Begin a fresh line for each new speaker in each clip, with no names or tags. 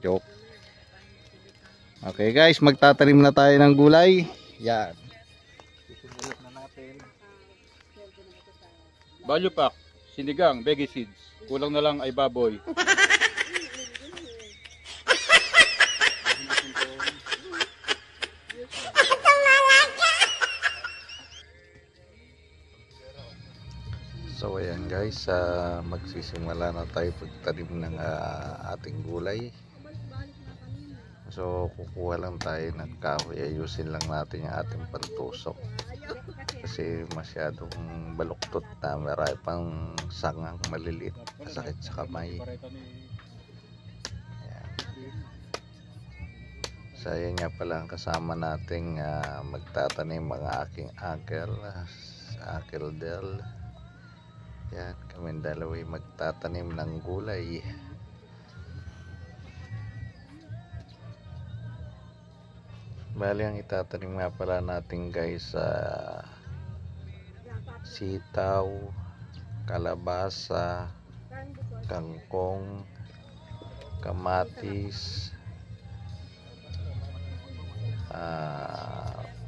Joke. Okay guys, magtatanim na tayo ng gulay. Yan. Sisimulot na natin.
Value pack, sinigang, veggie seeds. Kulang na lang ay baboy.
So ayan guys, magsisimula na tayo pagtanim ng ating gulay. So kukuha lang tayo ng kahoy, ayusin lang natin yung ating pantusok kasi masyadong baluktot na, marami pang sangang maliliit, masakit sa kamay. Ayan. So ayan nga pala ang kasama nating magtatanim mga aking uncle Del. Yan, kami dalawa ay magtatanim ng gulay. Bali ang itatanim nga pala natin guys, sitaw, kalabasa, kangkong, kamatis,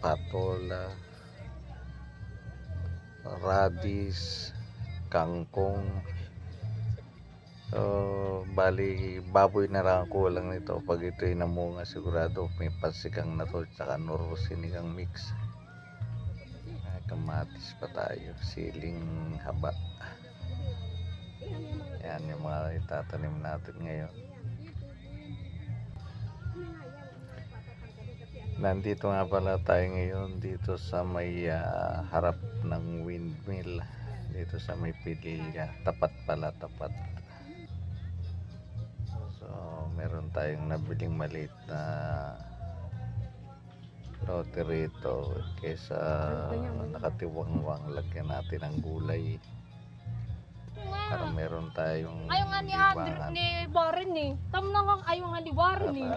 patola, radish, kangkong. So, bali baboy na lang kulang nito. Pag ito ay namunga sigurado may pansigang na to, tsaka noro sinigang mix. Kamatis pa tayo, siling haba. Yan yung mga itatanim natin ngayon. Nandito nga pala tayo ngayon dito sa may harap ng windmill, dito sa may Pililya. Tapat. So meron tayong nabiling maliit na lote rito, kaysa nakatiwangwang lagyan natin ng gulay para meron tayong
ayaw nga ni Warren eh. Tam na nga ayaw nga ni Warren eh.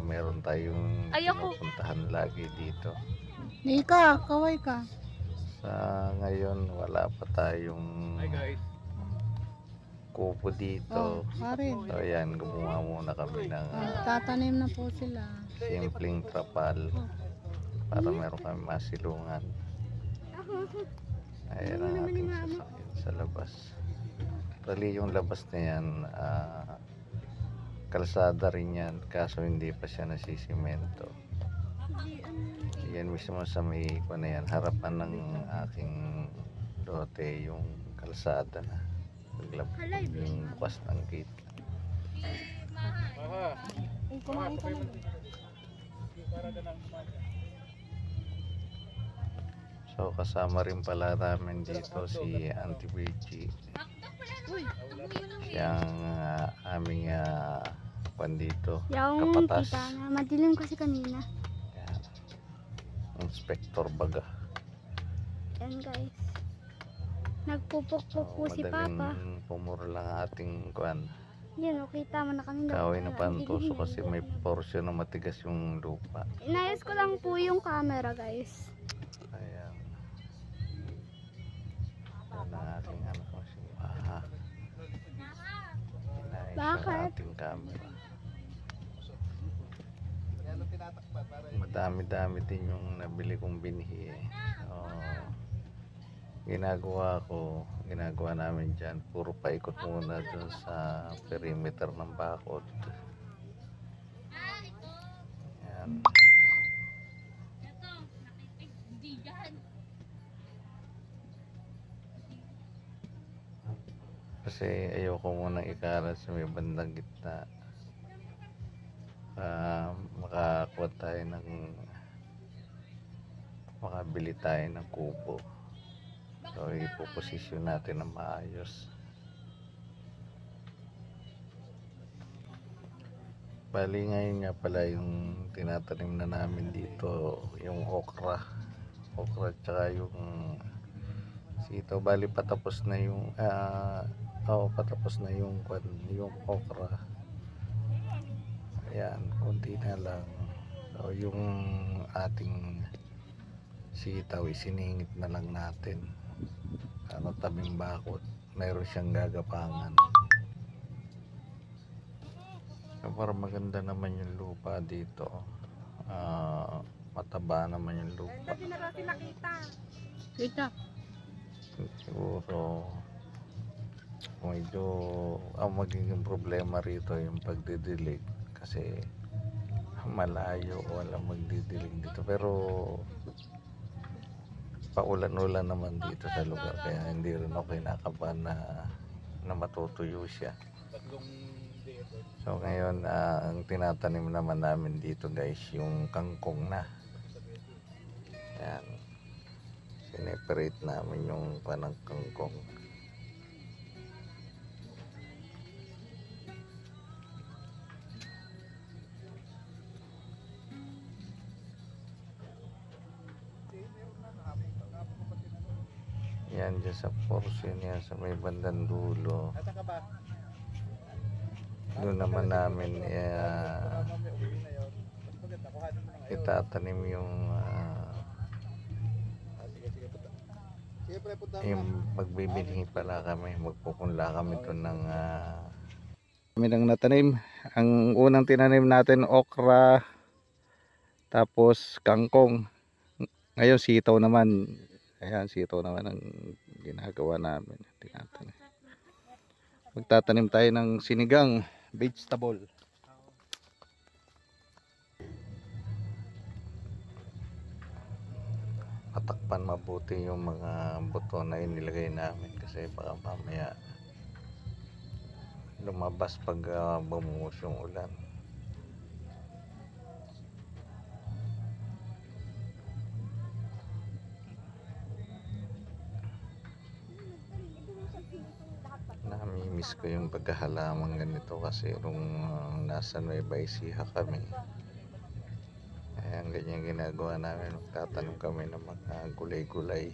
Meron tayong pinupuntahan lagi dito.
Nika, kaway ka.
Sa ngayon wala pa tayong kupo dito. So ayan, gumawa muna kami ng
tatanim na po sila.
simpleng trapal para meron kami masilungan. Ayan ang ating sasakyan sa labas. Actually yung labas na yan, kalsada rin yan, kaso hindi pa siya nasisimento. Yan mismo sa may na yan, harapan ng aking lote yung kalsada na yung bukas ng gate. So kasama rin pala namin dito si Auntie Virgie, siyang aming pandito, kapatas.
Madilim kasi kanina.
Yan. Inspector Baga.
Yan guys, nagpupukpuk po si Papa.
Pumura lang ating kuan.
Yan, kita mo na kami.
Kahoy na pantuso kasi may porsyon na matigas yung lupa.
Inayos ko lang po yung camera guys.
Ayan. Yan ang ating ano ko si Maha. Inayos ang ating camera. Madami-dami din yung nabili kong binhi eh. Ginagawa namin dyan, puro paikot muna dun sa perimeter ng bakod. Yan. Kasi ayoko munang ikalat sa may bandang gitna. Makakuha tayo makabili tayo ng kubo. So ipoposisyon natin ng maayos. Bali ngayon nga pala yung tinatanim na namin dito, yung okra tsaka yung sitaw. Bali patapos na yung patapos na yung okra. Ayan, konti na lang. So yung ating sitaw isiningit na lang natin. Tabing bakod, mayroon siyang gagapangan. Para maganda naman yung lupa dito. Mataba naman yung lupa.
Kita.
Siguro medyo ang magiging problema rito yung pagdidilig kasi malayo, walang magdidilig dito, pero paulan-ulan naman dito sa lugar kaya hindi rin ako kinakabahan na matutuyo siya. So ngayon ang tinatanim naman namin dito guys yung kangkong na. Yan, sineperate namin yung panang kangkong. Yan dyan sa portion yan sa may bandang dulo. Doon naman namin itatanim yung magbibinhi pala kami, magpupunla kami doon ng kami nang natanim. Ang unang tinanim natin okra, tapos kangkong. Ngayon sitaw naman. Ayan, sitaw naman ang ginagawa namin. Tinatanim. Magtatanim tayo ng sinigang vegetable. Patakpan mabuti yung mga buto na inilagay namin kasi baka mamaya lumabas pag bumuhos yung ulan. Namimiss ko yung pagkahalaman ganito kasi nung nasa Nueva Ecija kami, ang ganyan ginagawa namin, magtatanim kami ng mga gulay-gulay.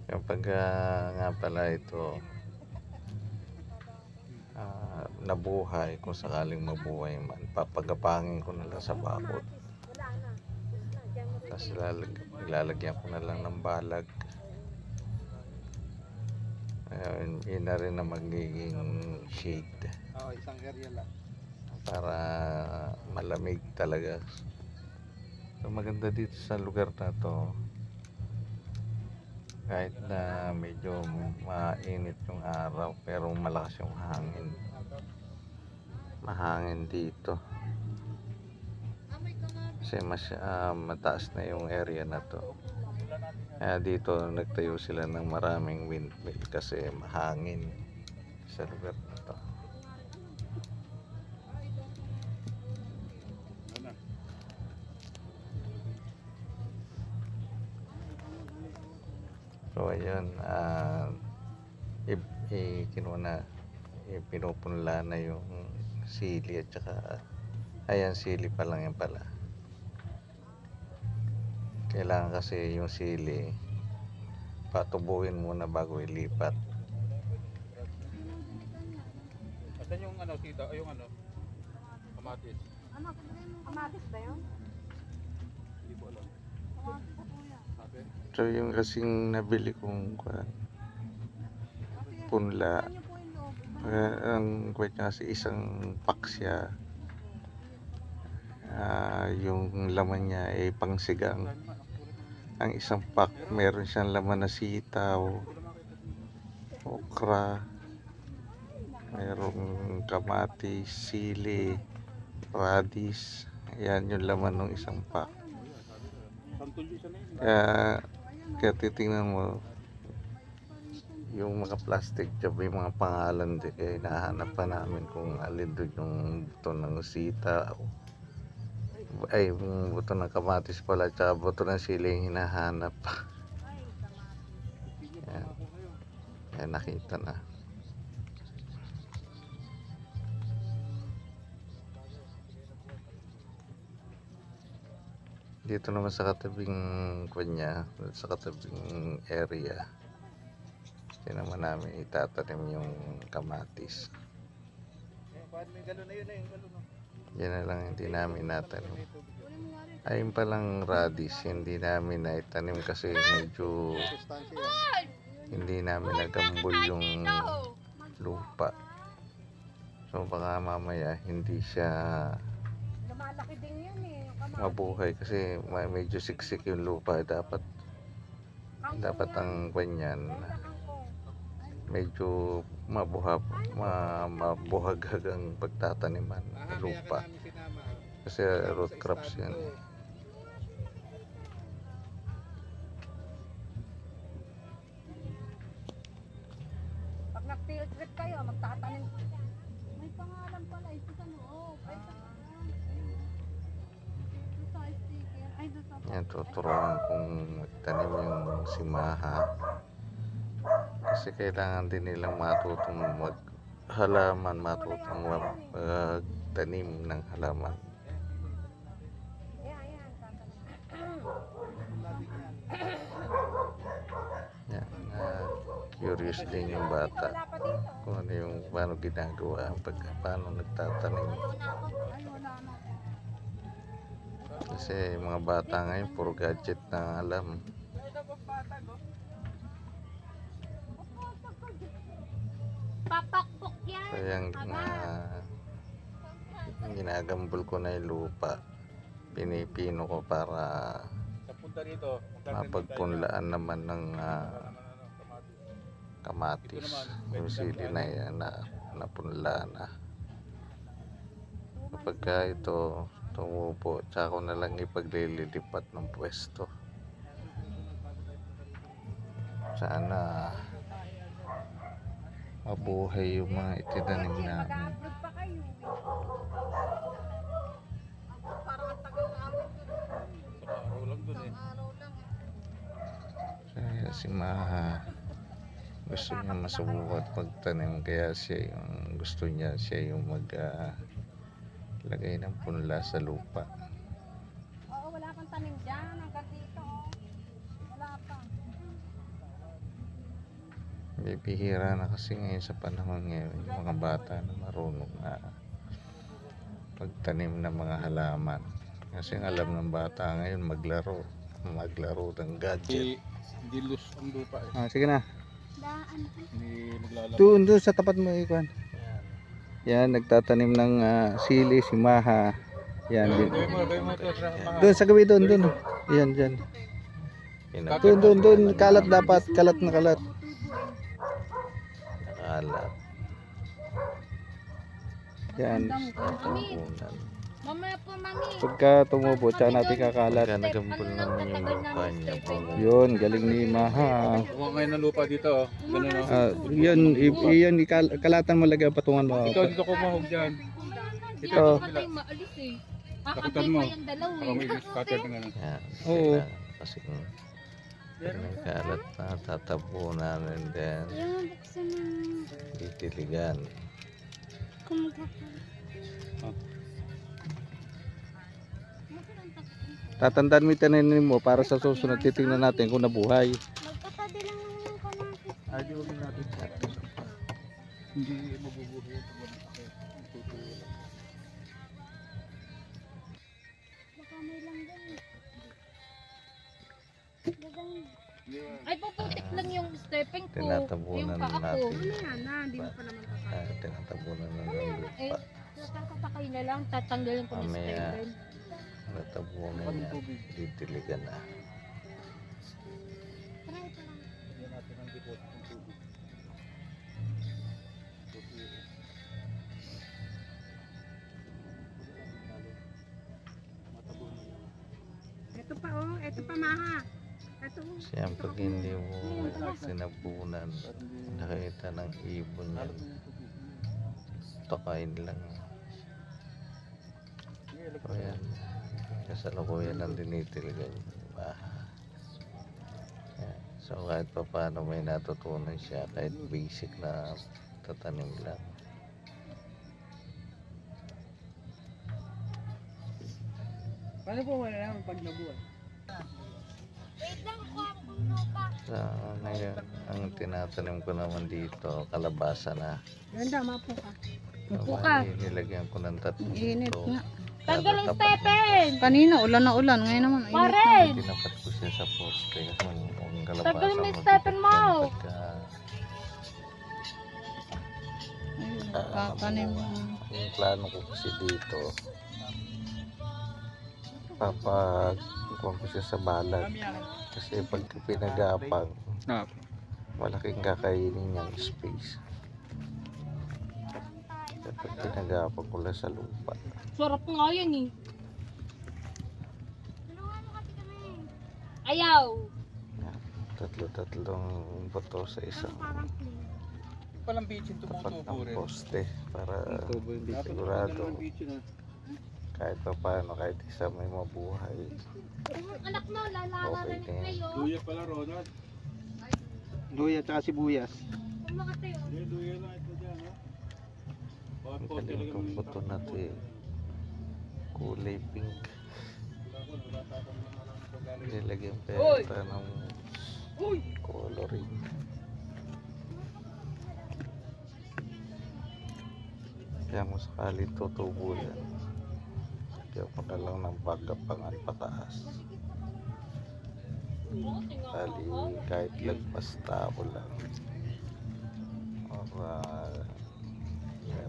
Kapag nga pala ito nabuhay, kung sakaling mabuhay man, papagapangin ko na lang sa bakod, tapos ilalagyan ko na lang ng balag. Yun na rin na magiging shade.
Isang area lang.
Para malamig talaga. So maganda dito sa lugar na to. Kahit na medyo mainit yung araw, pero malakas yung hangin. Mahangin dito. Kasi mas mataas na yung area na to. Kaya dito nagtayo sila ng maraming windmill kasi mahangin sa lugar na to. So ayun, pinupunla na yung sili at saka ayan, sili pa lang yan pala. Kailangan kasi yung sili patubuin muna bago ilipat.
Asan yung sita, yung kamatis?
Kamatis ba yun?
Hindi ko alam.
So yung kasing nabili kong punla, ang kwet niya kasi isang pack siya, yung laman niya ay pangsigang. Ang isang pack meron siyang laman na sitaw, okra, merong kamatis, sili, radish. Ayan yung laman ng isang pack. Kaya titingnan mo yung mga plastic job, yung mga pangalan din, kaya hinahanap pa namin kung alin doon yung buto ng sitaw, ay yung buto ng kamatis pala, tsaka buto ng sili yung hinahanap. Yan, nakita na. Dito naman sa katabing kanya, sa katabing area, hindi naman namin itatanim yung kamatis. Yan na lang hindi namin natanim. Ayun palang radish, hindi namin naitanim kasi medyo hindi namin nagambol yung lupa. So baka mamaya hindi siya
Lumalaki din yan eh. Yung kamatis.
mabuhay kasi medyo siksik yung lupa. Dapat ang kanyan medyo mabuhaghag ang pagtataniman ng lupa. Kasi root crops yan.
Pag nag-field trip kayo, magtatanim. May pangalan pala ito sa loob. Ay, sa sticker. Ay, sa
Yan, tuturuan kung magtanim yung simaha. Kasi kailangan din nilang matutong magtanim ng halaman.
Yan, tatanim.
Yan, curious din yung bata
Wala pa dito.
kung ano yung paano ginagawa, paano nagtatanim.
Ay, wala na.
Kasi yung mga bata ngayon puro gadget na alam.
Papakpok yan.
Kaya ginagambol ko na yung lupa. Pinipino ko para
Sa punta dito,
mapagpunlaan naman ng kamatis. Yung sili na yan na napunla na. Kapag ito tumubo, tsaka ko na lang ipaglililipat ng pwesto. Sana mabuhay yung mga itinanim namin.
Mag-upload pa kayo. Parang ang tagal na upload ko.
Sa araw lang dun eh.
Araw lang.
Kaya si Maha gusto niya masubukan magtanim, kaya gusto niya siya yung lagay ng punla sa lupa.
Oo, wala pang tanim dyan. Hanggang dito. Wala pa.
Bibihira na kasi ngayon sa panahon ngayon yung mga bata na marunong na pagtanim ng mga halaman. Kasi ang alam ng bata ngayon maglaro ng gadget.
Hindi loose ang lupa eh.
Sige na.
Daan.
Hindi maglalaro.
Doon sa tapat mo ikuan. Yan, nagtatanim ng sili si Maha. Yan din.
Gawin mo ito sa mga.
Doon sa gabi doon. Yan dyan. Doon. Kalat dapat. Kalat na kalat. Kalat. Yan. Tatapunan.
Mamaya po, mami.
Pagka tumubo, tsaka natin kakalat.
Pagka nagambol naman yung lupa niya.
Yun, galing ni Maha.
Kuha ngayon ng lupa dito. Ganun o.
Yun, kalatan mo lagay patungan mo.
Ikaw dito kumahog dyan.
Dito
Oo.
pa tayo maalis eh.
Takutan
Kakatay
mo.
pa yung dalaw
Baka
eh.
may scatter na gano'n.
Yan.
Oo.
Kasi pag may kalat na tatapunan and then
Yan, buksan na.
titiligan. Tatandaan mo yung tinanim mo para sa susunod titingnan natin kung nabuhay.
Magkatabi lang naman yung kamatis.
Ay, di huwag natin. Hindi mabubuhay ito.
Baka may langgam eh. Ay, puputik lang yung stepping ko.
Tinatabunan
Yung paa ko.
natin.
Hindi mo pa naman kakain.
Tinatabunan na ng
Eh,
lupa.
tatangkapakay na lang. Tatanggalin ko na
Mamaya.
stepping.
Tinatabunan niya. Titiligan na.
Try pa lang.
Bigyan natin ng depot ng tubig.
Ito pa oh. Ito pa, Maha. Ito oh.
Siyang pag hindi mo sinabunan, nakita ng ibon yan. Takain lang. O yan. Kasalukuyan ang dinitiligan. So kahit pa paano may natutunan siya, kahit basic na tatanim lang.
Paano po wala pag nabuhay?
Wait lang, kuha ko ng lupa.
So ngayon, ang tinatanim ko naman dito, kalabasa na.
Ganda, mapo ka.
So, nilagyan ko ng 3
Init
ito.
nga.
Tanggal yung stepping.
Kanina, ulan na ulan. Ngayon naman, init.
Paren.
Tinapat ko siya sa poste kasi ang kalabasa
Tanggalin mo yung
mo,
stepping mo.
pagka
Ayun.
Tatanim.
Yung plano ko kasi dito, kukuha ko siya sa balag. Kasi pag pinagapang,
Ah,
malaking kakainin niyang space. Kapag pinagapang ko lang sa lupa.
Sarap nga yan eh. Ayaw.
Tatlo-tatlong buto sa isang
yung palang bitchin
tapat
tumutubo
ng
rin.
poste para
Dapat
sigurado
naman bitchin, ah.
kahit pa paano, kahit isa may mabuhay.
Anak mo, lalala
Okay
rin
na yan.
kayo.
Luya pala, Ronald.
Luya tsaka sibuyas.
Kung makatayo.
Hindi, luya lang ito dyan, ha?
Ang galing itong buto na ito eh. Kulay pink. Nilagyan pa yata ng coloring. Kaya mo sakaling tutubo yan. Kaya mo na lang ng pagkapangan pataas. Bali kahit lagpas tao lang. Or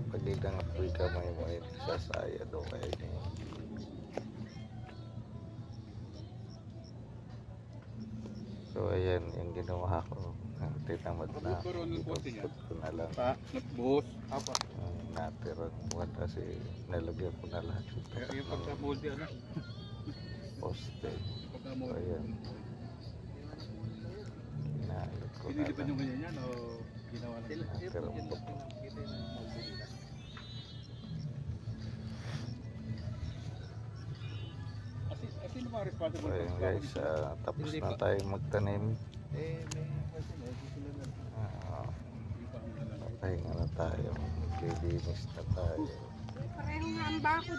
pag ilang apoy kamay mo ay nagsasaya daw kayo niya. So ayan yung ginawa ko. Ang tinamad na ipapot ko na lang
Pa, nagbuhos. Apa.
ang natirang buwan kasi nalagyan ko na lahat
Kaya yung
ng
pagka-moldy, ano?
poste. So
Pagka-moldy.
ayan. Inaalot ko na
Pinilipan
lang.
yung ganyan yan, o ginawa lang?
Natirang buto.
Sino mga responsible?
So ayan guys, tapos na tayong magtanim. Papahinga na tayo. Maglilinis na tayo.
Pareho nga ang bako